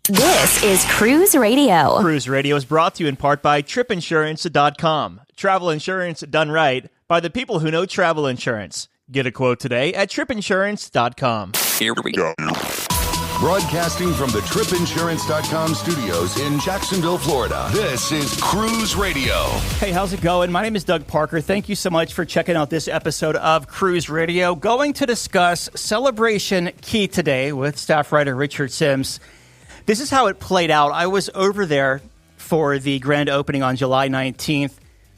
This is Cruise Radio. Cruise Radio is brought to you in part by tripinsurance.com. Travel insurance done right by the people who know travel insurance. Get a quote today at tripinsurance.com. Here we go. Broadcasting from the tripinsurance.com studios in Jacksonville, Florida. This is Cruise Radio. Hey, how's it going? My name is Doug Parker. Thank you so much for checking out this episode of Cruise Radio. Going to discuss Celebration Key today with staff writer Richard Sims. This is how it played out. I was over there for the grand opening on July 19th,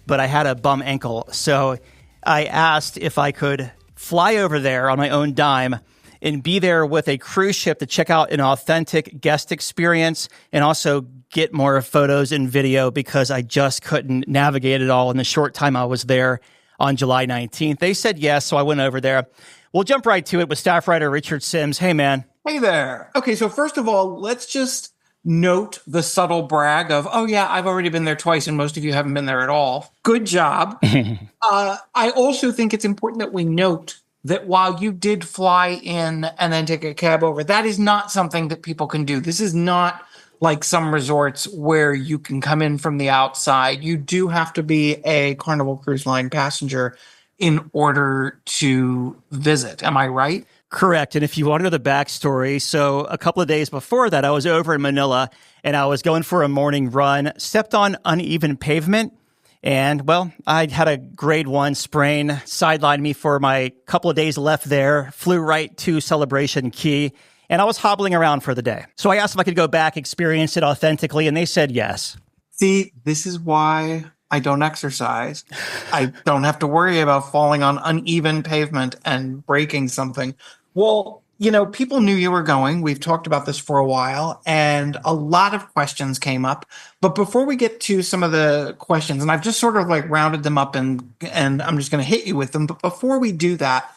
but I had a bum ankle. So I asked if I could fly over there on my own dime and be there with a cruise ship to check out an authentic guest experience and also get more photos and video because I just couldn't navigate it all in the short time I was there on July 19th. They said yes, so I went over there. We'll jump right to it with staff writer Richard Sims. Hey, man. Hey there. Okay, so first of all, let's just note the subtle brag of, oh yeah, I've already been there twice and most of you haven't been there at all. Good job. I also think it's important that we note that while you did fly in and then take a cab over, that is not something that people can do. This is not like some resorts where you can come in from the outside. You do have to be a Carnival Cruise Line passenger in order to visit. Am I right? Correct. And if you want to know the backstory, so a couple of days before that, I was over in Manila and I was going for a morning run, stepped on uneven pavement. And, well, I had a grade 1 sprain, sidelined me for my couple of days left there, flew right to Celebration Key, and I was hobbling around for the day. So I asked if I could go back, experience it authentically, and they said yes. See, this is why I don't exercise. I don't have to worry about falling on uneven pavement and breaking something. Well, you know, people knew you were going. We've talked about this for a while, and a lot of questions came up. But before we get to some of the questions, and I've just sort of like rounded them up and I'm just going to hit you with them. But before we do that,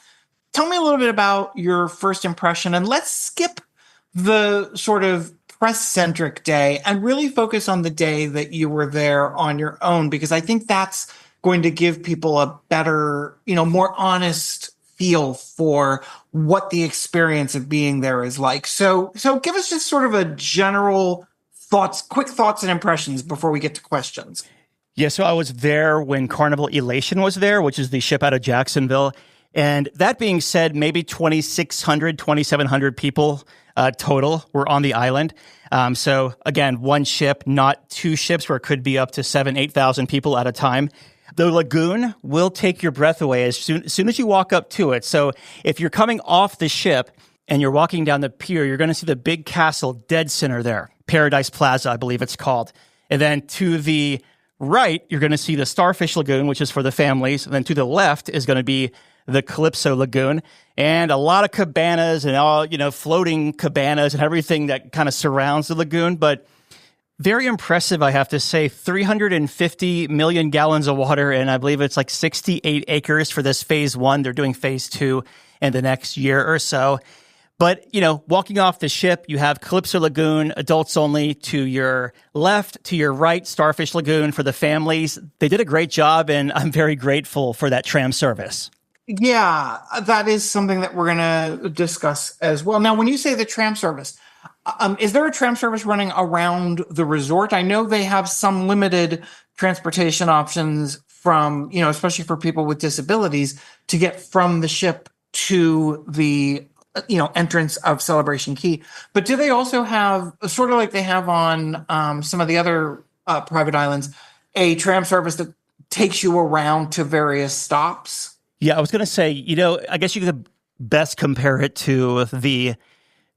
tell me a little bit about your first impression, and let's skip the sort of press-centric day and really focus on the day that you were there on your own, because I think that's going to give people a better, more honest feel for what the experience of being there is like. So give us just sort of a general quick thoughts and impressions before we get to questions. Yeah, so I was there when Carnival Elation was there, which is the ship out of Jacksonville. And that being said, maybe 2,600, 2,700 people total were on the island. So again, one ship, not two ships where it could be up to 7,000, 8,000 people at a time. The lagoon will take your breath away as soon as you walk up to it. So if you're coming off the ship and you're walking down the pier, you're going to see the big castle dead center there, Paradise Plaza, I believe it's called. And then to the right, you're going to see the Starfish Lagoon, which is for the families. And then to the left is going to be the Calypso Lagoon, and a lot of cabanas and all, floating cabanas and everything that kind of surrounds the lagoon. But very impressive, I have to say. 350 million gallons of water, and I believe it's like 68 acres for this phase 1. They're doing phase 2 in the next year or so. But, walking off the ship, you have Calypso Lagoon, adults only, to your left, to your right, Starfish Lagoon for the families. They did a great job, and I'm very grateful for that tram service. Yeah, that is something that we're going to discuss as well. Now, when you say the tram service, is there a tram service running around the resort? I know they have some limited transportation options from, especially for people with disabilities, to get from the ship to the, entrance of Celebration Key. But do they also have, sort of like they have on some of the other private islands, a tram service that takes you around to various stops? Yeah, I was going to say, I guess you could best compare it to the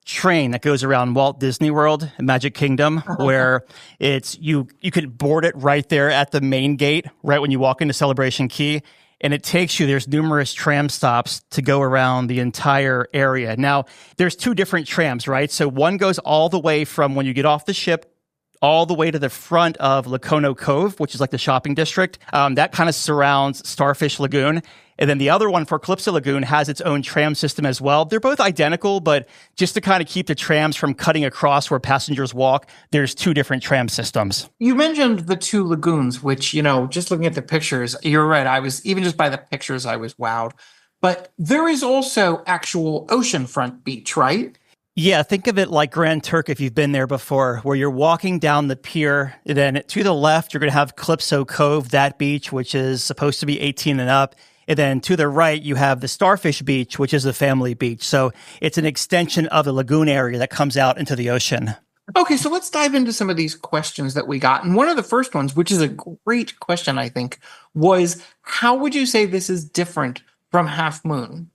train that goes around Walt Disney World, Magic Kingdom, where it's you could board it right there at the main gate, right when you walk into Celebration Key, and it takes you, there's numerous tram stops to go around the entire area. Now, there's two different trams, right? So one goes all the way from when you get off the ship all the way to the front of Lacono Cove, which is like the shopping district. That kind of surrounds Starfish Lagoon. And then the other one for Calypso Lagoon has its own tram system as well. They're both identical, but just to kind of keep the trams from cutting across where passengers walk, there's two different tram systems. You mentioned the two lagoons, which, just looking at the pictures, you're right. Even just by the pictures, I was wowed. But there is also actual oceanfront beach, right? Yeah, think of it like Grand Turk if you've been there before, where you're walking down the pier. Then to the left, you're going to have Calypso Cove, that beach, which is supposed to be 18 and up. And then to the right, you have the Starfish Beach, which is the family beach. So it's an extension of the lagoon area that comes out into the ocean. Okay, so let's dive into some of these questions that we got. And one of the first ones, which is a great question, I think, was how would you say this is different from Half Moon?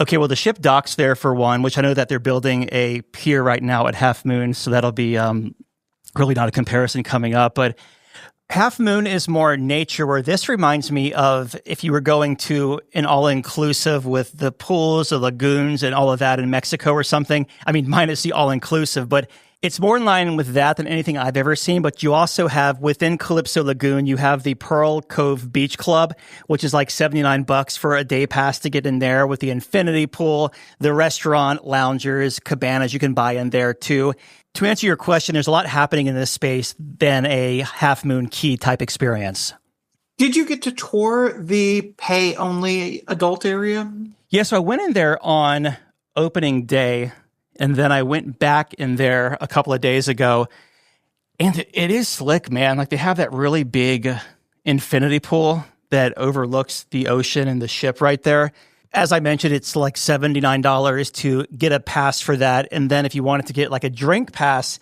Okay, well, the ship docks there for one, which I know that they're building a pier right now at Half Moon, so that'll be really not a comparison coming up. But Half Moon is more nature, where this reminds me of if you were going to an all-inclusive with the pools, the lagoons, and all of that in Mexico or something. I mean, minus the all-inclusive, but it's more in line with that than anything I've ever seen. But you also have, within Calypso Lagoon, you have the Pearl Cove Beach Club, which is like $79 for a day pass to get in there, with the infinity pool, the restaurant, loungers, cabanas you can buy in there too. To answer your question, there's a lot happening in this space than a Half Moon Key type experience. Did you get to tour the pay-only adult area? Yeah, so I went in there on opening day, and then I went back in there a couple of days ago, and it is slick, man. Like, they have that really big infinity pool that overlooks the ocean and the ship right there. As I mentioned, it's like $79 to get a pass for that. And then if you wanted to get like a drink pass,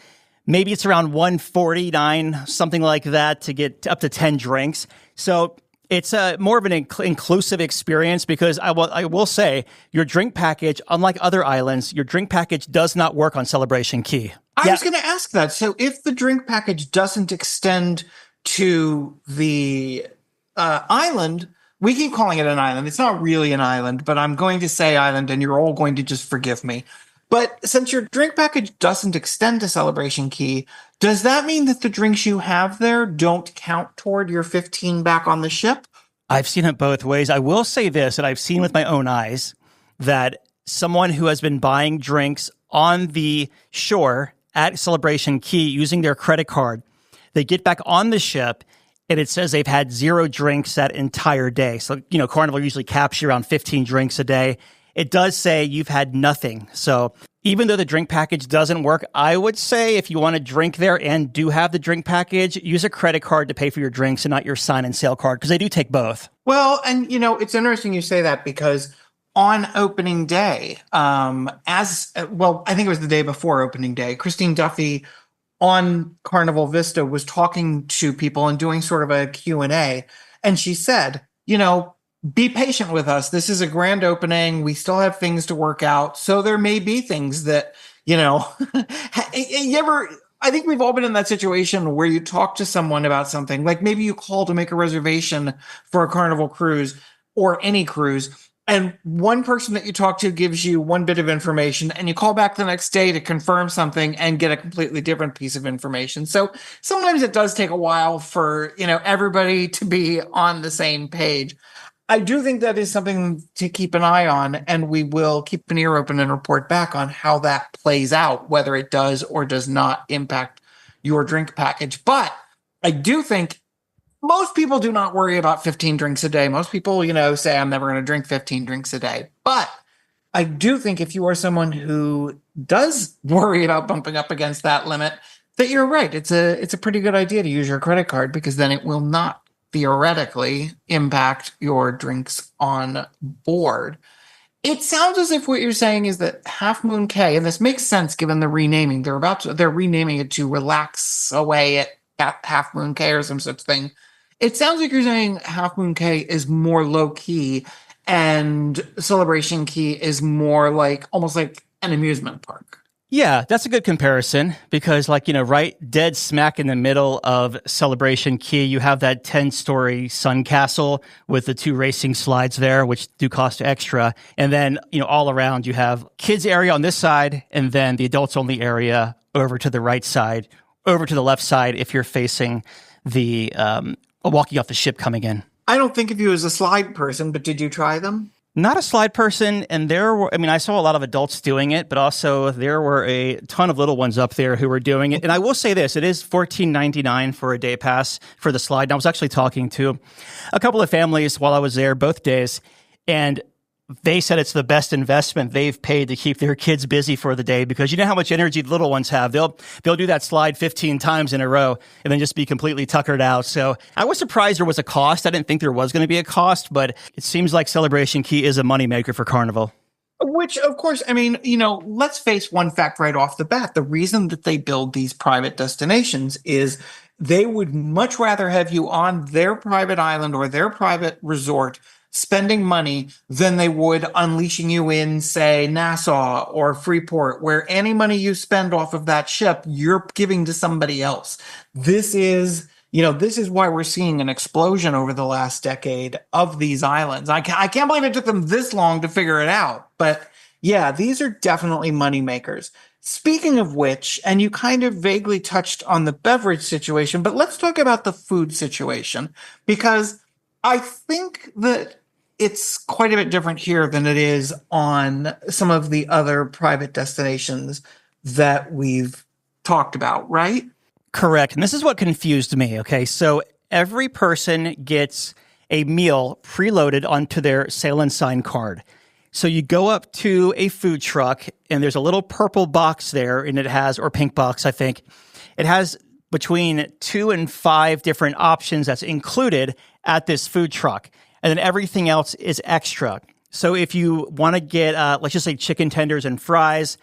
maybe it's around $149, something like that, to get up to 10 drinks. So it's more of an inclusive experience, because I will say your drink package, unlike other islands, your drink package does not work on Celebration Key. I was going to ask that. So if the drink package doesn't extend to the island, we keep calling it an island. It's not really an island, but I'm going to say island, and you're all going to just forgive me. But since your drink package doesn't extend to Celebration Key, does that mean that the drinks you have there don't count toward your 15 back on the ship? I've seen it both ways. I will say this, that I've seen with my own eyes, that someone who has been buying drinks on the shore at Celebration Key using their credit card, they get back on the ship, and it says they've had 0 drinks that entire day. So, Carnival usually caps you around 15 drinks a day. It does say you've had nothing. So even though the drink package doesn't work, I would say if you want to drink there and do have the drink package, use a credit card to pay for your drinks and not your sign and sale card, because they do take both. Well, and it's interesting you say that, because on opening day, I think it was the day before opening day, Christine Duffy on Carnival Vista was talking to people and doing sort of a Q&A. And she said, be patient with us. This is a grand opening. We still have things to work out. So there may be things that, I think we've all been in that situation where you talk to someone about something, like maybe you call to make a reservation for a Carnival cruise or any cruise, and one person that you talk to gives you one bit of information, and you call back the next day to confirm something and get a completely different piece of information. So sometimes it does take a while for, everybody to be on the same page. I do think that is something to keep an eye on, and we will keep an ear open and report back on how that plays out, whether it does or does not impact your drink package. But I do think most people do not worry about 15 drinks a day. Most people, say, I'm never going to drink 15 drinks a day. But I do think if you are someone who does worry about bumping up against that limit, that you're right. It's a pretty good idea to use your credit card, because then it will not theoretically impact your drinks on board. It sounds as if what you're saying is that Half Moon Cay, and this makes sense given the renaming, they're renaming it to Relax Away at Half Moon Cay or some such thing. It sounds like you're saying Half Moon Cay is more low key and Celebration Key is more like almost like an amusement park. Yeah, that's a good comparison, because right dead smack in the middle of Celebration Key, you have that 10-story sun castle with the 2 racing slides there, which do cost extra. And then, all around you have kids area on this side, and then the adults only area over to the right side, over to the left side if you're facing the walking off the ship coming in. I don't think of you as a slide person, but did you try them? Not a slide person, and I saw a lot of adults doing it, but also there were a ton of little ones up there who were doing it. And I will say this, it is $14.99 for a day pass for the slide. And I was actually talking to a couple of families while I was there both days, and they said it's the best investment they've paid to keep their kids busy for the day, because you know how much energy the little ones have. They'll do that slide 15 times in a row and then just be completely tuckered out. So I was surprised there was a cost. I didn't think there was going to be a cost, but it seems like Celebration Key is a moneymaker for Carnival. Which, of course, I mean, let's face one fact right off the bat. The reason that they build these private destinations is they would much rather have you on their private island or their private resort spending money than they would unleashing you in, say, Nassau or Freeport, where any money you spend off of that ship, you're giving to somebody else. This is why we're seeing an explosion over the last decade of these islands. I can't believe it took them this long to figure it out. But yeah, these are definitely money makers. Speaking of which, and you kind of vaguely touched on the beverage situation, but let's talk about the food situation, because I think that it's quite a bit different here than it is on some of the other private destinations that we've talked about, right? Correct. And this is what confused me. Okay. So every person gets a meal preloaded onto their Sail and Sign card. So you go up to a food truck and there's a little purple box there, and it has, or pink box, I think. It has between 2 and 5 different options that's included at this food truck. And then everything else is extra. So if you want to get, let's just say chicken tenders and fries,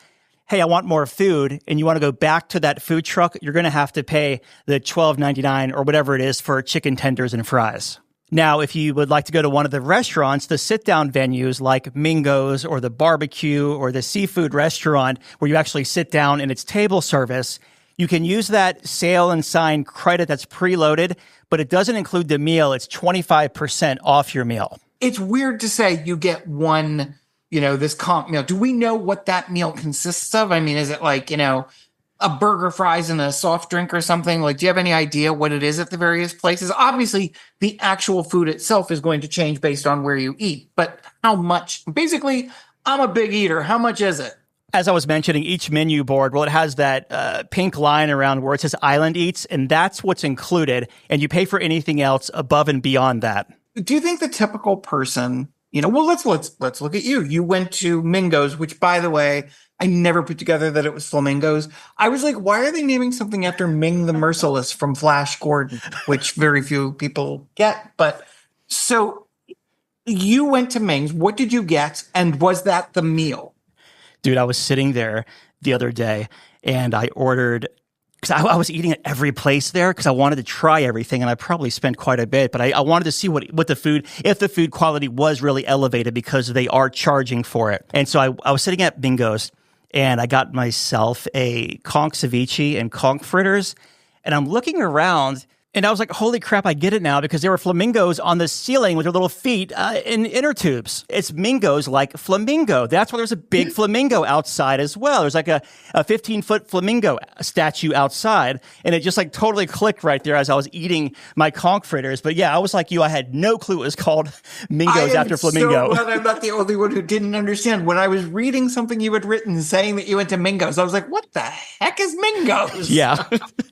hey, I want more food, and you want to go back to that food truck, you're going to have to pay the $12.99 or whatever it is for chicken tenders and fries. Now, if you would like to go to one of the restaurants, the sit-down venues like Mingo's or the barbecue or the seafood restaurant where you actually sit down and it's table service, you can use that Sail and Sign credit that's preloaded, but it doesn't include the meal. It's 25% off your meal. It's weird to say you get one, this comp meal. Do we know what that meal consists of? I mean, is it like, a burger, fries, and a soft drink or something? Like, do you have any idea what it is at the various places? Obviously, the actual food itself is going to change based on where you eat, but how much? Basically, I'm a big eater. How much is it? As I was mentioning, each menu board, well, it has that pink line around where it says Island Eats, and that's what's included, and you pay for anything else above and beyond that. Do you think the typical person, let's look at you. You went to Mingo's, which, by the way, I never put together that it was flamingos. I was like, why are they naming something after Ming the Merciless from Flash Gordon, which very few people get. But so you went to Ming's. What did you get? And was that the meal? Dude, I was sitting there the other day and I ordered, because I was eating at every place there because I wanted to try everything, and I probably spent quite a bit, but I wanted to see what the food, if the food quality was really elevated, because they are charging for it. And so I was sitting at Bingo's and I got myself a conch ceviche and conch fritters, and I'm looking around and I was like, holy crap, I get it now, because there were flamingos on the ceiling with their little feet in inner tubes. It's Mingo's like flamingo. That's why there's a big flamingo outside as well. There's like a 15-foot flamingo statue outside, and it just like totally clicked right there as I was eating my conch fritters. But yeah, I was like you, I had no clue it was called Mingo's after flamingo. So glad I'm not the only one who didn't understand. When I was reading something you had written saying that you went to Mingo's, I was like, what the heck is Mingo's? Yeah.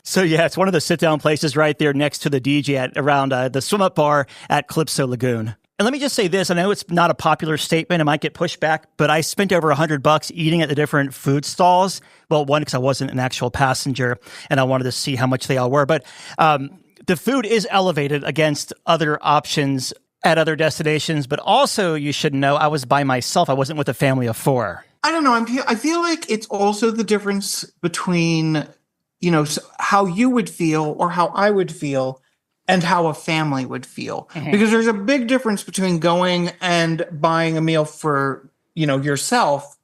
So yeah, it's one of the sit-down places right there next to the DJ around the swim-up bar at Calypso Lagoon. And let me just say this. I know it's not a popular statement. It might get pushed back, but I spent over $100 eating at the different food stalls. Well, one, because I wasn't an actual passenger and I wanted to see how much they all were. But the food is elevated against other options at other destinations. But also, you should know, I was by myself. I wasn't with a family of 4. I don't know. I feel like it's also the difference between how you would feel or how I would feel and how a family would feel. Mm-hmm. Because there's a big difference between going and buying a meal for, yourself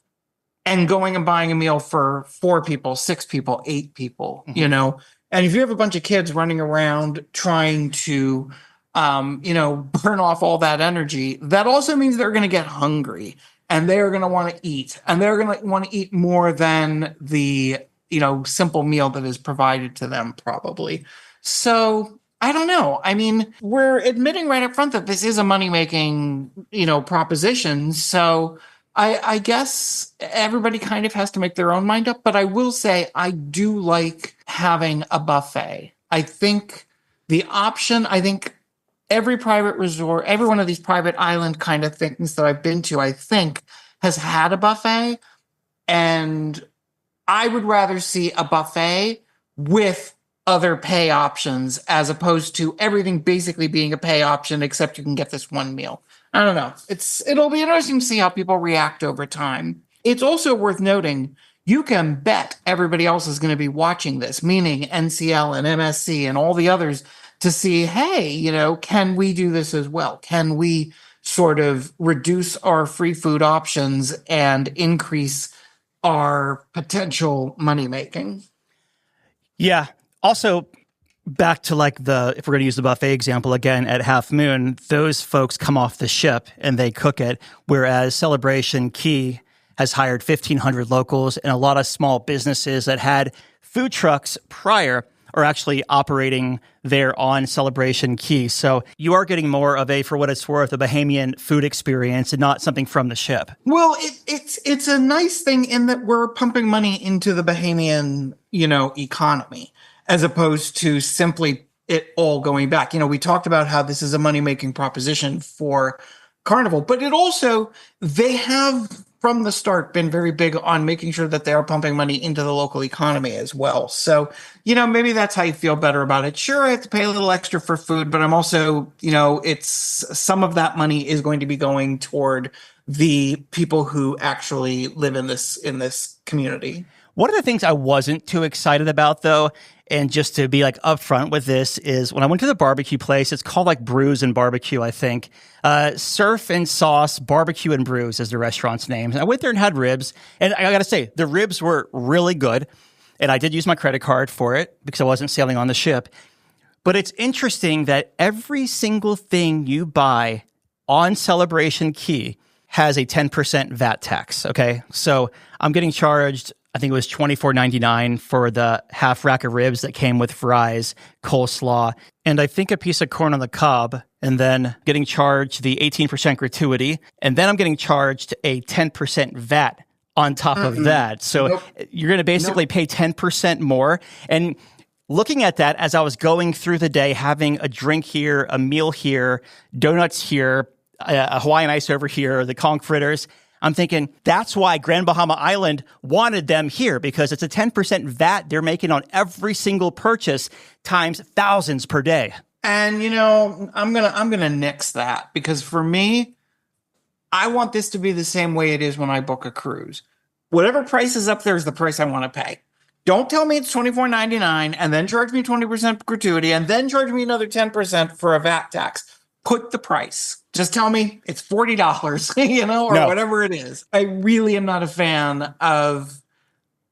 and going and buying a meal for 4 people, 6 people, 8 people, mm-hmm. And if you have a bunch of kids running around trying to, burn off all that energy, that also means they're going to get hungry and they're going to want to eat, and they're going to want to eat more than the simple meal that is provided to them, probably. So I don't know. I mean, we're admitting right up front that this is a money-making, proposition. So I guess everybody kind of has to make their own mind up. But I will say I do like having a buffet. I think the option, every private resort, every one of these private island kind of things that I've been to, I think, has had a buffet. And I would rather see a buffet with other pay options as opposed to everything basically being a pay option, except you can get this one meal. I don't know. It'll be interesting to see how people react over time. It's also worth noting, you can bet everybody else is going to be watching this, meaning NCL and MSC and all the others, to see, hey, can we do this as well? Can we sort of reduce our free food options and increase our potential money making? Yeah. Also, back to if we're going to use the buffet example again at Half Moon, those folks come off the ship and they cook it, whereas Celebration Key has hired 1,500 locals, and a lot of small businesses that had food trucks prior are actually operating there on Celebration Key. So you are getting more of for what it's worth, a Bahamian food experience and not something from the ship. Well, it's a nice thing in that we're pumping money into the Bahamian, economy, as opposed to simply it all going back. We talked about how this is a money-making proposition for Carnival, but they have from the start been very big on making sure that they are pumping money into the local economy as well. So, maybe that's how you feel better about it. Sure, I have to pay a little extra for food, but I'm also, it's some of that money is going to be going toward the people who actually live in this community. One of the things I wasn't too excited about, though, and just to be upfront with this, is when I went to the barbecue place, it's called Brews and Barbecue, I think. Surf and Sauce Barbecue and Brews is the restaurant's name. And I went there and had ribs, and I got to say, the ribs were really good, and I did use my credit card for it because I wasn't sailing on the ship. But it's interesting that every single thing you buy on Celebration Key has a 10% VAT tax, okay? So I'm getting charged, I think it was $24.99 for the half rack of ribs that came with fries, coleslaw, and I think a piece of corn on the cob, and then getting charged the 18% gratuity, and then I'm getting charged a 10% VAT on top of that. So you're going to basically pay 10% more. And looking at that as I was going through the day, having a drink here, a meal here, donuts here, a Hawaiian ice over here, the conch fritters, I'm thinking that's why Grand Bahama Island wanted them here, because it's a 10% VAT they're making on every single purchase times thousands per day. And I'm gonna nix that, because for me, I want this to be the same way it is when I book a cruise. Whatever price is up there is the price I want to pay. Don't tell me it's $24.99 and then charge me 20% gratuity and then charge me another 10% for a VAT tax. Put the price. Just tell me it's $40, or whatever it is. I really am not a fan of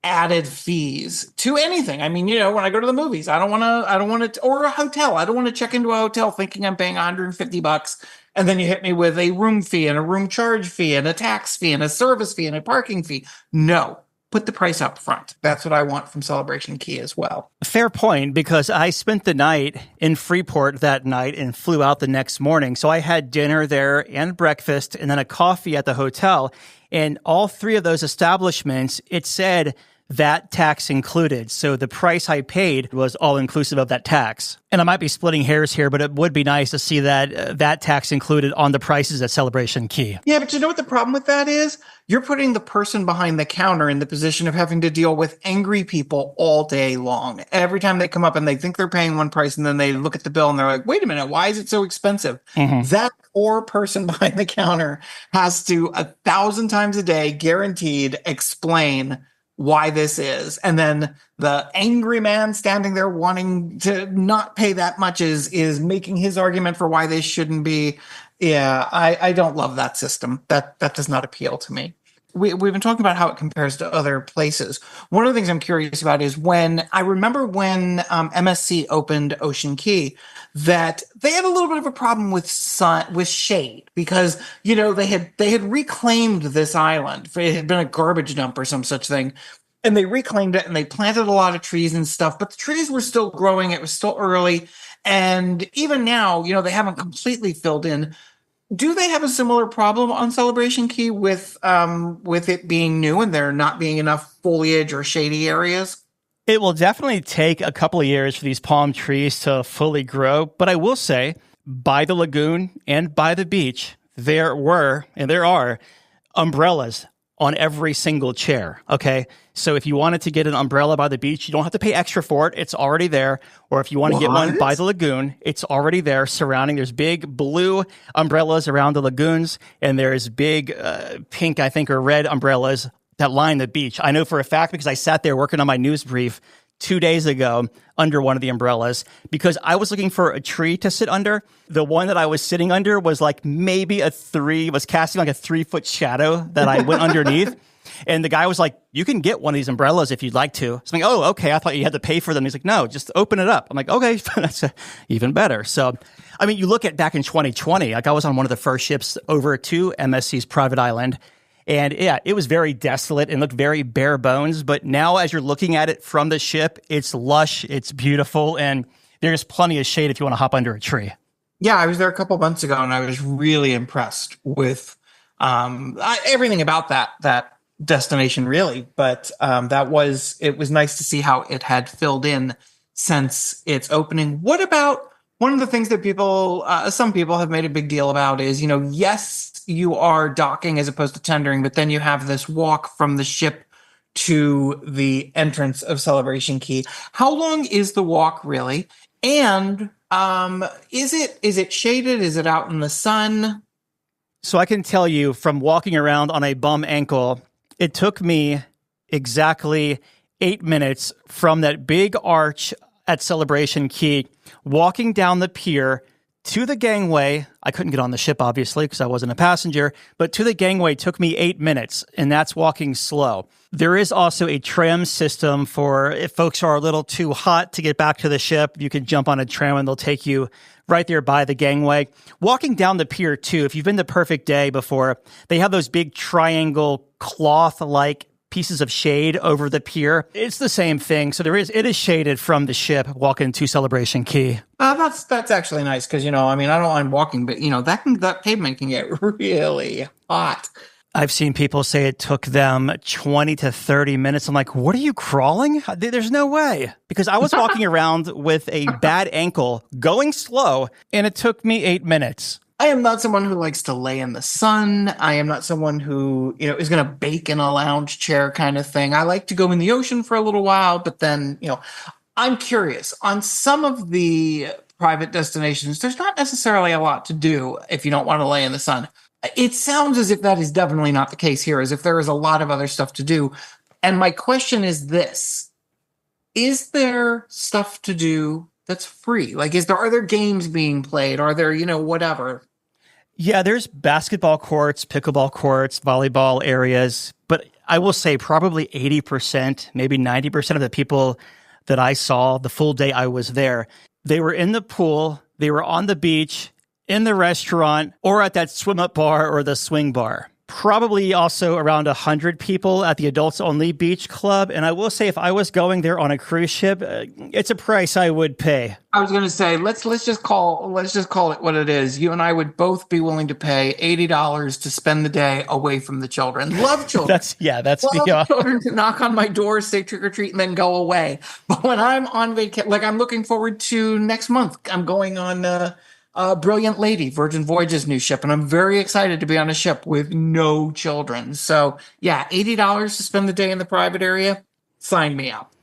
added fees to anything. I mean, when I go to the movies, I don't want to, or a hotel. I don't want to check into a hotel thinking I'm paying $150, and then you hit me with a room fee and a room charge fee and a tax fee and a service fee and a parking fee. No. Put the price up front. That's what I want from Celebration Key as well. Fair point, because I spent the night in Freeport that night and flew out the next morning. So I had dinner there and breakfast and then a coffee at the hotel. And all three of those establishments, it said VAT tax included. So the price I paid was all inclusive of that tax. And I might be splitting hairs here, but it would be nice to see that VAT tax included on the prices at Celebration Key. Yeah, but you know what the problem with that is? You're putting the person behind the counter in the position of having to deal with angry people all day long. Every time they come up and they think they're paying one price, and then they look at the bill and they're like, wait a minute, why is it so expensive? Mm-hmm. That poor person behind the counter has to 1,000 times a day, guaranteed, explain why this is. And then the angry man standing there wanting to not pay that much is making his argument for why they shouldn't be. Yeah, I don't love that system. That does not appeal to me. We've been talking about how it compares to other places. One of the things I'm curious about is when MSC opened Ocean Key, that they had a little bit of a problem with shade, because they had reclaimed this island. It had been a garbage dump or some such thing, and they reclaimed it and they planted a lot of trees and stuff. But the trees were still growing. It was still early, and even now, they haven't completely filled in. Do they have a similar problem on Celebration Key with it being new and there not being enough foliage or shady areas? It will definitely take a couple of years for these palm trees to fully grow. But I will say, by the lagoon and by the beach, there were, and there are, umbrellas on every single chair, okay? So if you wanted to get an umbrella by the beach, you don't have to pay extra for it. It's already there. Or if you want to get one by the lagoon, it's already there surrounding. There's big blue umbrellas around the lagoons, and there's big pink, I think, or red umbrellas that line the beach. I know for a fact because I sat there working on my news brief 2 days ago under one of the umbrellas because I was looking for a tree to sit under. The one that I was sitting under was like maybe was casting like a 3-foot shadow that I went underneath. And the guy was like, you can get one of these umbrellas if you'd like to. So I'm like, oh, okay. I thought you had to pay for them. He's like, no, just open it up. I'm like, okay, that's even better. So, I mean, you look at back in 2020, like I was on one of the first ships over to MSC's private island. And yeah, it was very desolate and looked very bare bones. But now as you're looking at it from the ship, it's lush, it's beautiful, and there's plenty of shade if you want to hop under a tree. Yeah, I was there a couple months ago, and I was really impressed with everything about that destination, really. But it was nice to see how it had filled in since its opening. What about one of the things that some people have made a big deal about is, yes, you are docking as opposed to tendering, but then you have this walk from the ship to the entrance of Celebration Key. How long is the walk really? And is it shaded? Is it out in the sun? So I can tell you from walking around on a bum ankle, it took me exactly 8 minutes from that big arch at Celebration Key, walking down the pier to the gangway. I couldn't get on the ship, obviously, because I wasn't a passenger, but to the gangway took me 8 minutes, and that's walking slow. There is also a tram system for if folks are a little too hot to get back to the ship, you can jump on a tram and they'll take you right there by the gangway. Walking down the pier, too, if you've been to Perfect Day before, they have those big triangle cloth-like pieces of shade over the pier. It's the same thing. So it is shaded from the ship walking to Celebration Key. That's actually nice because, I don't mind walking, but, that pavement can get really hot. I've seen people say it took them 20 to 30 minutes. I'm like, what are you crawling? There's no way. Because I was walking around with a bad ankle going slow, and it took me 8 minutes. I am not someone who likes to lay in the sun. I am not someone who, is going to bake in a lounge chair kind of thing. I like to go in the ocean for a little while, but then, I'm curious. On some of the private destinations, there's not necessarily a lot to do if you don't want to lay in the sun. It sounds as if that is definitely not the case here, as if there is a lot of other stuff to do. And my question is this: is there stuff to do that's free? Like, are there games being played? Are there, whatever? Yeah, there's basketball courts, pickleball courts, volleyball areas, but I will say probably 80%, maybe 90% of the people that I saw the full day I was there, they were in the pool, they were on the beach, in the restaurant, or at that swim-up bar or the swing bar. Probably also around 100 people at the adults-only beach club. And I will say, if I was going there on a cruise ship, it's a price I would pay. I was going to say, let's just call it what it is. You and I would both be willing to pay $80 to spend the day away from the children. Love children. Love children to knock on my door, say trick or treat, and then go away. But when I'm on vacation, like I'm looking forward to next month, I'm going on Brilliant Lady, Virgin Voyage's new ship, and I'm very excited to be on a ship with no children. So, yeah, $80 to spend the day in the private area, sign me up.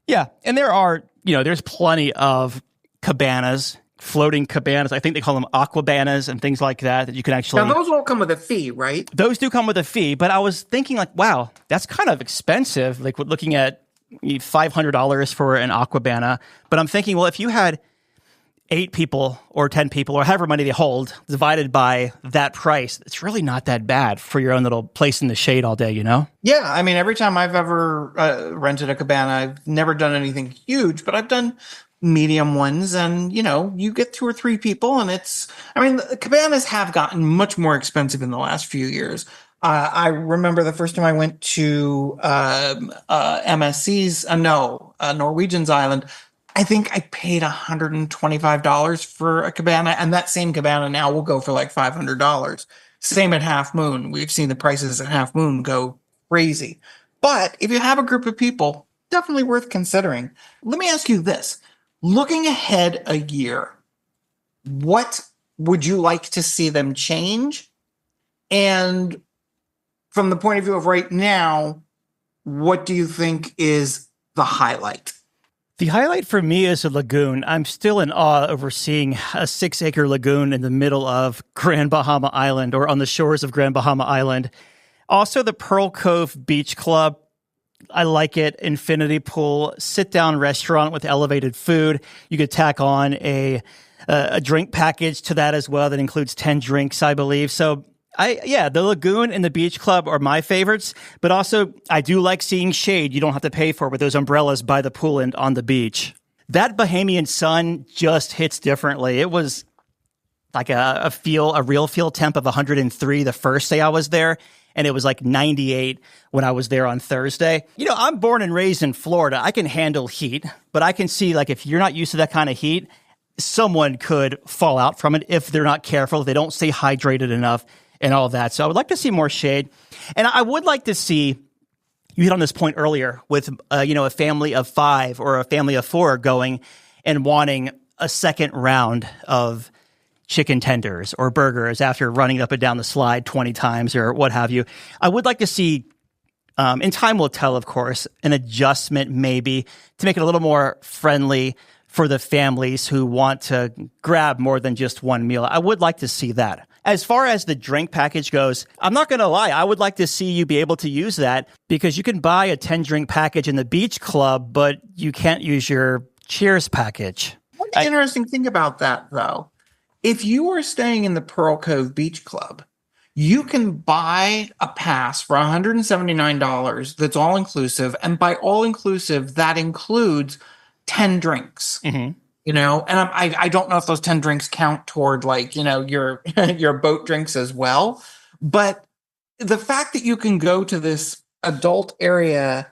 Yeah, and there's plenty of cabanas, floating cabanas. I think they call them aquabanas and things like that you can actually... Now, those all come with a fee, right? Those do come with a fee, but I was thinking like, wow, that's kind of expensive, like looking at $500 for an aquabana. But I'm thinking, well, if you had 8 people or 10 people or however many they hold divided by that price, it's really not that bad for your own little place in the shade all day, Yeah, I mean, every time I've ever rented a cabana, I've never done anything huge, but I've done medium ones, and you get 2 or 3 people, and the cabanas have gotten much more expensive in the last few years. I remember the first time I went to Norwegian's island, I think I paid $125 for a cabana, and that same cabana now will go for like $500. Same at Half Moon. We've seen the prices at Half Moon go crazy. But if you have a group of people, definitely worth considering. Let me ask you this. Looking ahead a year, what would you like to see them change? And from the point of view of right now, what do you think is the highlight? The highlight for me is a lagoon. I'm still in awe over seeing a 6-acre lagoon in the middle of Grand Bahama Island or on the shores of Grand Bahama Island. Also, the Pearl Cove Beach Club. I like it. Infinity pool, sit-down restaurant with elevated food. You could tack on a drink package to that as well that includes 10 drinks, I believe. So, the lagoon and the beach club are my favorites. But also, I do like seeing shade you don't have to pay for with those umbrellas by the pool and on the beach. That Bahamian sun just hits differently. It was like a real feel temp of 103 the first day I was there. And it was like 98 when I was there on Thursday. You know, I'm born and raised in Florida. I can handle heat, but I can see like if you're not used to that kind of heat, someone could fall out from it if they're not careful, if they don't stay hydrated enough and all of that. So I would like to see more shade. And I would like to see, you hit on this point earlier with, a family of 5 or a family of 4 going and wanting a second round of chicken tenders or burgers after running up and down the slide 20 times or what have you. I would like to see, and time will tell, of course, an adjustment maybe to make it a little more friendly for the families who want to grab more than just one meal. I would like to see that. As far as the drink package goes, I'm not going to lie. I would like to see you be able to use that because you can buy a 10-drink package in the beach club, but you can't use your Cheers package. One interesting thing about that, though, if you are staying in the Pearl Cove Beach Club, you can buy a pass for $179 that's all-inclusive, and by all-inclusive, that includes 10 drinks. Mm-hmm. And I don't know if those 10 drinks count toward your your boat drinks as well. But the fact that you can go to this adult area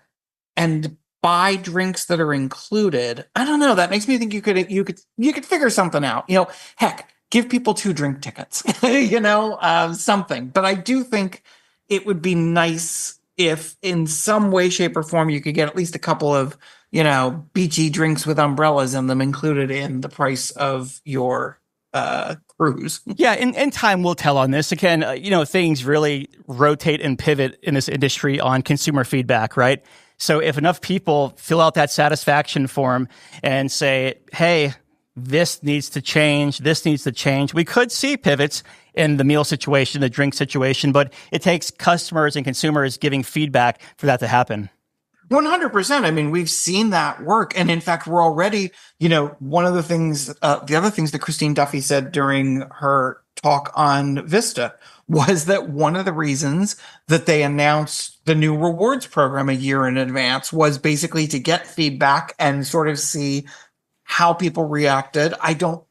and buy drinks that are included, I don't know. That makes me think you could figure something out. Heck, give people 2 drink tickets. Something. But I do think it would be nice if, in some way, shape, or form, you could get at least a couple of beachy drinks with umbrellas in them included in the price of your cruise. Yeah, and time will tell on this. Again, things really rotate and pivot in this industry on consumer feedback, right? So if enough people fill out that satisfaction form and say, hey, this needs to change, we could see pivots in the meal situation, the drink situation, but it takes customers and consumers giving feedback for that to happen. 100%. I mean, we've seen that work. And in fact, we're already, one of the things, the other things that Christine Duffy said during her talk on Vista was that one of the reasons that they announced the new rewards program a year in advance was basically to get feedback and sort of see how people reacted. I don't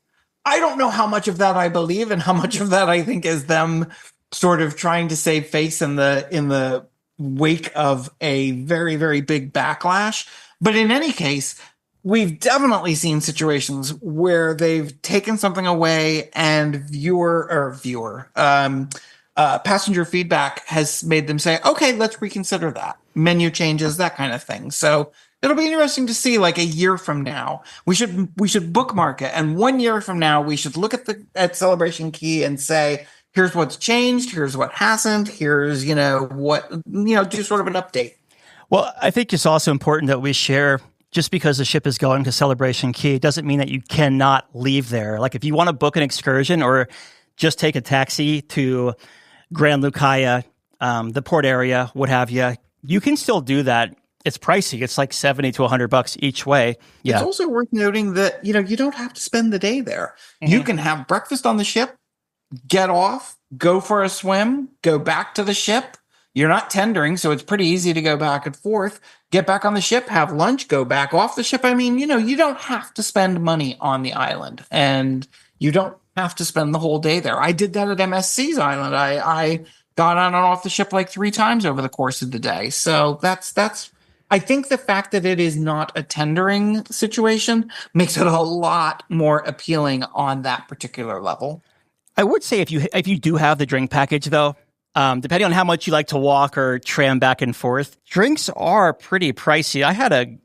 know how much of that I believe and how much of that I think is them sort of trying to save face in the wake of a very, very big backlash. But in any case, we've definitely seen situations where they've taken something away and passenger feedback has made them say, okay, let's reconsider that. Menu changes, that kind of thing. So it'll be interesting to see, like, a year from now. We should bookmark it. And 1 year from now, we should look at Celebration Key and say, here's what's changed. Here's what hasn't. Here's, do sort of an update. Well, I think it's also important that we share, just because the ship is going to Celebration Key, it doesn't mean that you cannot leave there. Like if you want to book an excursion or just take a taxi to Grand Lucaya, the port area, what have you, you can still do that. It's pricey. It's like $70 to $100 each way. Yeah. It's also worth noting that, you don't have to spend the day there. Mm-hmm. You can have breakfast on the ship, get off, go for a swim, go back to the ship. You're not tendering, so it's pretty easy to go back and forth. Get back on the ship, have lunch, go back off the ship. I mean, you don't have to spend money on the island, and you don't have to spend the whole day there. I did that at MSC's island. I got on and off the ship like 3 times over the course of the day. So that's. I think the fact that it is not a tendering situation makes it a lot more appealing on that particular level. I would say if you do have the drink package, though, depending on how much you like to walk or tram back and forth, drinks are pretty pricey. I had a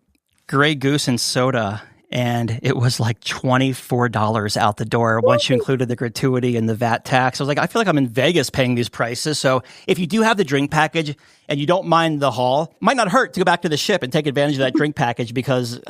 Grey Goose and soda, and it was like $24 out the door once you included the gratuity and the VAT tax. I was like, I feel like I'm in Vegas paying these prices. So if you do have the drink package and you don't mind the haul, might not hurt to go back to the ship and take advantage of that drink package because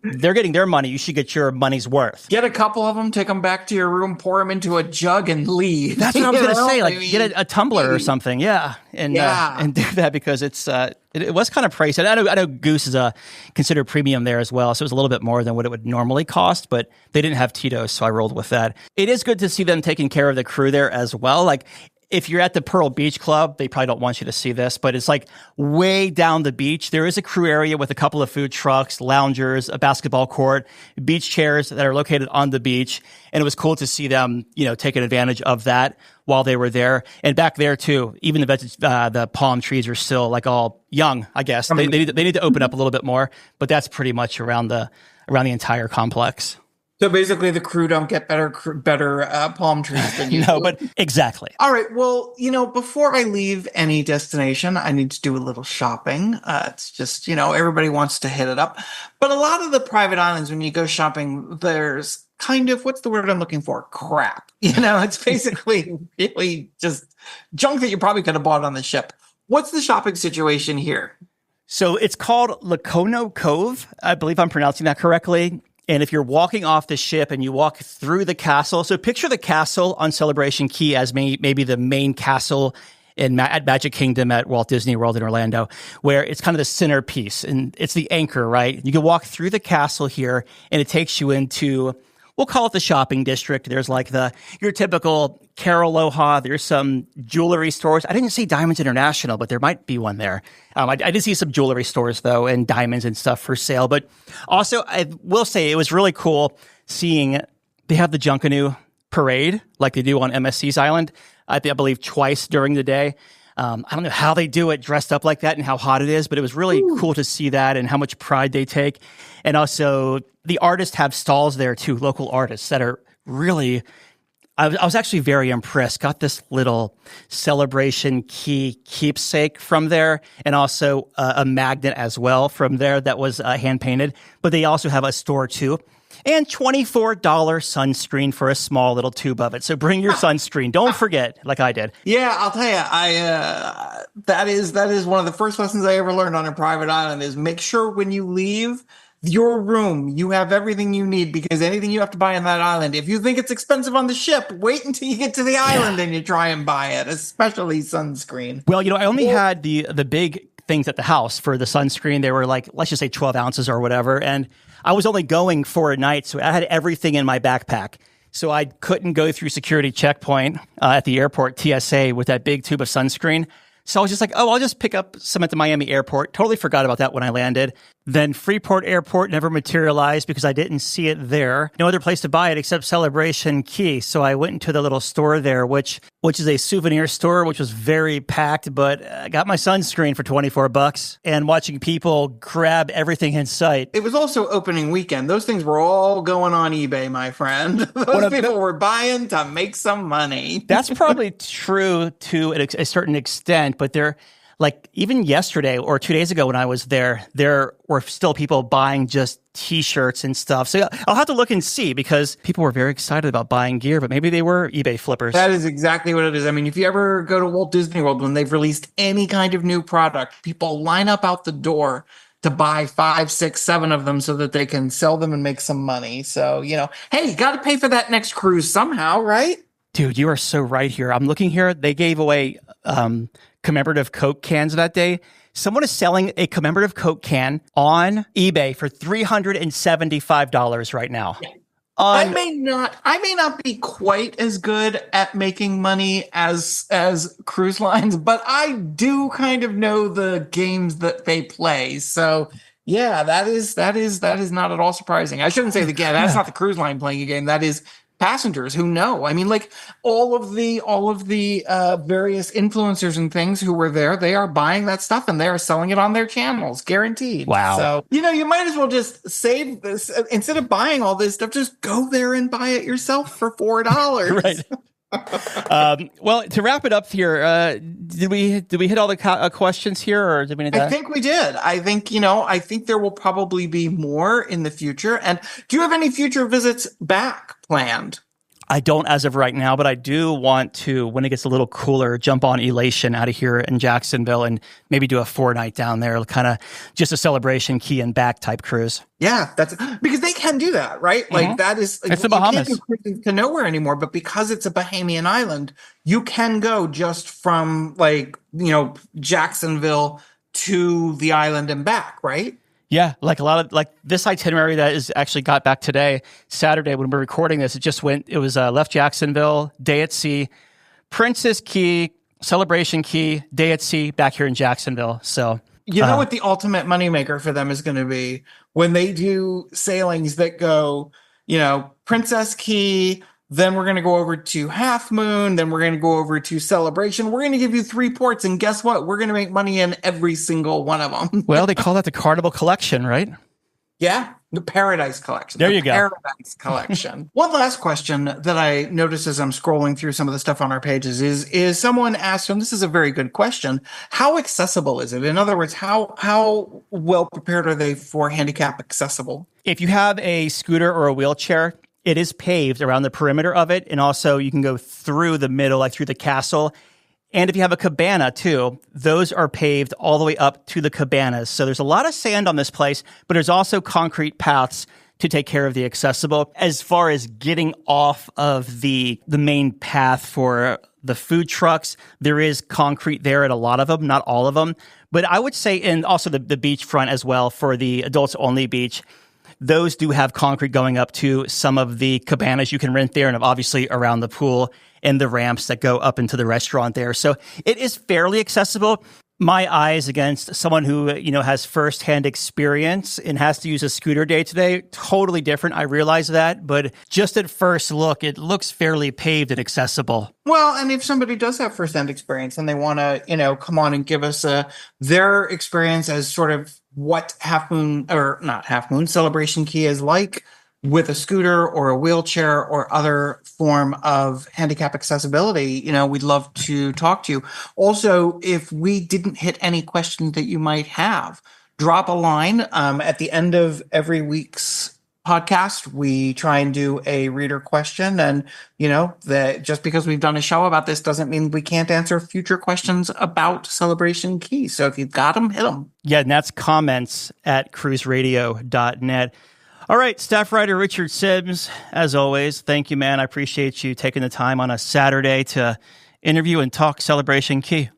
they're getting their money. You should get your money's worth. Get a couple of them, take them back to your room, pour them into a jug, and leave. That's what I was going to say. Like, get a tumbler or something, and do that because it was kind of pricey. I know Goose is considered premium there as well, so it was a little bit more than what it would normally cost. But they didn't have Tito's, so I rolled with that. It is good to see them taking care of the crew there as well. Like, if you're at the Pearl Beach Club, they probably don't want you to see this, but it's like way down the beach. There is a crew area with a couple of food trucks, loungers, a basketball court, beach chairs that are located on the beach. And it was cool to see them, taking advantage of that while they were there. And back there too, even the palm trees are still like all young, I guess. They need to open up a little bit more, but that's pretty much around the entire complex. So basically, the crew don't get better palm trees than you. No, but exactly. All right. Well, before I leave any destination, I need to do a little shopping. It's just, everybody wants to hit it up. But a lot of the private islands, when you go shopping, there's kind of, what's the word I'm looking for? Crap. It's basically really just junk that you probably could have bought on the ship. What's the shopping situation here? So it's called Lacono Cove. I believe I'm pronouncing that correctly. And if you're walking off the ship and you walk through the castle, so picture the castle on Celebration Key as maybe the main castle at Magic Kingdom at Walt Disney World in Orlando, where it's kind of the centerpiece and it's the anchor, right? You can walk through the castle here and it takes you into, we'll call it the shopping district. There's like your typical Caraloha. There's some jewelry stores. I didn't see Diamonds International, but there might be one there. I did see some jewelry stores though, and diamonds and stuff for sale. But also, I will say it was really cool seeing they have the Junkanoo parade like they do on MSC's Island. I believe twice during the day. I don't know how they do it dressed up like that and how hot it is, but it was really cool to see that and how much pride they take. And also the artists have stalls there too, local artists that are really, I was actually very impressed. Got this little Celebration Key keepsake from there and also a magnet as well from there that was hand painted. But they also have a store too. And $24 sunscreen for a small little tube of it. So bring your sunscreen. Don't forget, like I did. Yeah, I'll tell you, that is one of the first lessons I ever learned on a private island is make sure when you leave your room, you have everything you need because anything you have to buy on that island, if you think it's expensive on the ship, wait until you get to the island and you try and buy it, especially sunscreen. Well, I only had the big things at the house for the sunscreen. They were like, let's just say 12 ounces or whatever. And I was only going for a night, so I had everything in my backpack. So I couldn't go through security checkpoint at the airport, TSA, with that big tube of sunscreen. So I was just like, I'll just pick up some at the Miami airport. Totally forgot about that when I landed. Then Freeport Airport never materialized because I didn't see it there. No other place to buy it except Celebration Key. So I went into the little store there, which is a souvenir store, which was very packed, but I got my sunscreen for $24 and watching people grab everything in sight. It was also opening weekend. Those things were all going on eBay, my friend. Those people were buying to make some money. That's probably true to a certain extent, but they're like even yesterday or 2 days ago when I was there were still people buying just T-shirts and stuff. So I'll have to look and see because people were very excited about buying gear, but maybe they were eBay flippers. That is exactly what it is. I mean, if you ever go to Walt Disney World, when they've released any kind of new product, people line up out the door to buy 5, 6, 7 of them so that they can sell them and make some money. So, hey, you got to pay for that next cruise somehow, right? Dude, you are so right here. I'm looking here. They gave away commemorative Coke cans that day. Someone is selling a commemorative Coke can on eBay for $375 right now. Yeah. I may not be quite as good at making money as cruise lines, but I do kind of know the games that they play. So yeah, that is not at all surprising. I shouldn't say the game. That's not the cruise line playing a game. That is passengers who know. I mean, like all of the various influencers and things who were there, they are buying that stuff and they are selling it on their channels, guaranteed. Wow. So, you might as well just save this instead of buying all this stuff, just go there and buy it yourself for $4. Right. Well, to wrap it up here, did we hit all the questions here, or did we need I that? think we did. I think there will probably be more in the future. And do you have any future visits back planned? I don't as of right now, but I do want to, when it gets a little cooler, jump on Elation out of here in Jacksonville and maybe do a 4-night down there, kind of just a Celebration Key and back type cruise. Yeah, that's because they can do that, right? Like that is, It's the Bahamas. You can't do cruises to nowhere anymore, but because it's a Bahamian island, you can go just from Jacksonville to the island and back, right? Yeah, like a lot of this itinerary that is actually got back today, Saturday when we're recording this. It was left Jacksonville, day at sea, Princess Key, Celebration Key, day at sea, back here in Jacksonville. So you know what the ultimate moneymaker for them is going to be when they do sailings that go, Princess Key. Then we're going to go over to Half Moon. Then we're going to go over to Celebration. We're going to give you 3 ports. And guess what? We're going to make money in every single one of them. Well, they call that the Carnival Collection, right? Yeah. The Paradise Collection. There you go. Paradise Collection. One last question that I noticed as I'm scrolling through some of the stuff on our pages is someone asked, and this is a very good question, how accessible is it? In other words, how well prepared are they for handicap accessible? If you have a scooter or a wheelchair, it is paved around the perimeter of it, and also you can go through the middle, like through the castle. And if you have a cabana too, those are paved all the way up to the cabanas. So there's a lot of sand on this place, but there's also concrete paths to take care of the accessible. As far as getting off of the main path for the food trucks, there is concrete there at a lot of them, not all of them. But I would say, and also the beachfront as well for the adults only beach, those do have concrete going up to some of the cabanas you can rent there, and obviously around the pool and the ramps that go up into the restaurant there. So it is fairly accessible. My eyes against someone who, has firsthand experience and has to use a scooter day to day, totally different. I realize that, but just at first look, it looks fairly paved and accessible. Well, and if somebody does have firsthand experience and they want to, come on and give us their experience as sort of what Celebration Key is like with a scooter or a wheelchair or other form of handicap accessibility, we'd love to talk to you. Also, if we didn't hit any questions that you might have, drop a line. At the end of every week's podcast, we try and do a reader question. And, that just because we've done a show about this doesn't mean we can't answer future questions about Celebration Key. So if you've got them, hit them. Yeah, and that's comments@cruiseradio.net. All right, staff writer Richard Sims, as always, thank you, man. I appreciate you taking the time on a Saturday to interview and talk Celebration Key.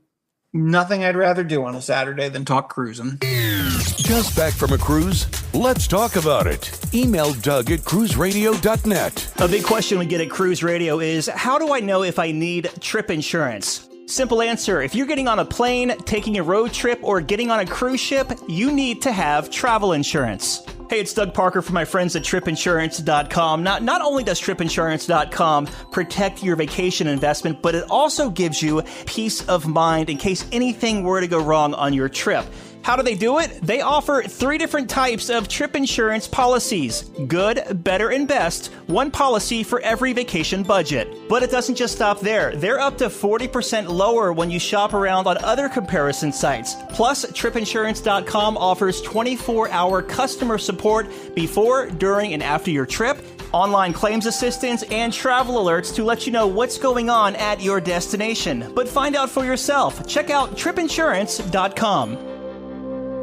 Nothing I'd rather do on a Saturday than talk cruising. Just back from a cruise? Let's talk about it. Email Doug at cruiseradio.net. A big question we get at Cruise Radio is, how do I know if I need trip insurance? Simple answer. If you're getting on a plane, taking a road trip, or getting on a cruise ship, you need to have travel insurance. Hey, it's Doug Parker from my friends at tripinsurance.com. Not only does tripinsurance.com protect your vacation investment, but it also gives you peace of mind in case anything were to go wrong on your trip. How do they do it? They offer 3 different types of trip insurance policies. Good, better, and best. One policy for every vacation budget. But it doesn't just stop there. They're up to 40% lower when you shop around on other comparison sites. Plus, tripinsurance.com offers 24-hour customer support before, during, and after your trip, online claims assistance, and travel alerts to let you know what's going on at your destination. But find out for yourself. Check out tripinsurance.com.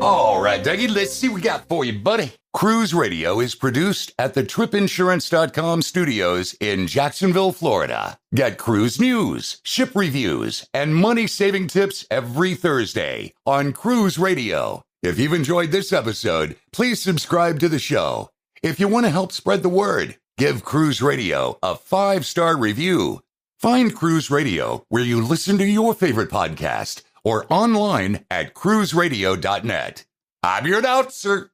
All right, Dougie, let's see what we got for you, buddy. Cruise Radio is produced at the tripinsurance.com studios in Jacksonville, Florida. Get cruise news, ship reviews, and money-saving tips every Thursday on Cruise Radio. If you've enjoyed this episode, please subscribe to the show. If you want to help spread the word, give Cruise Radio a 5-star review. Find Cruise Radio where you listen to your favorite podcast or online at cruiseradio.net. I'm your announcer,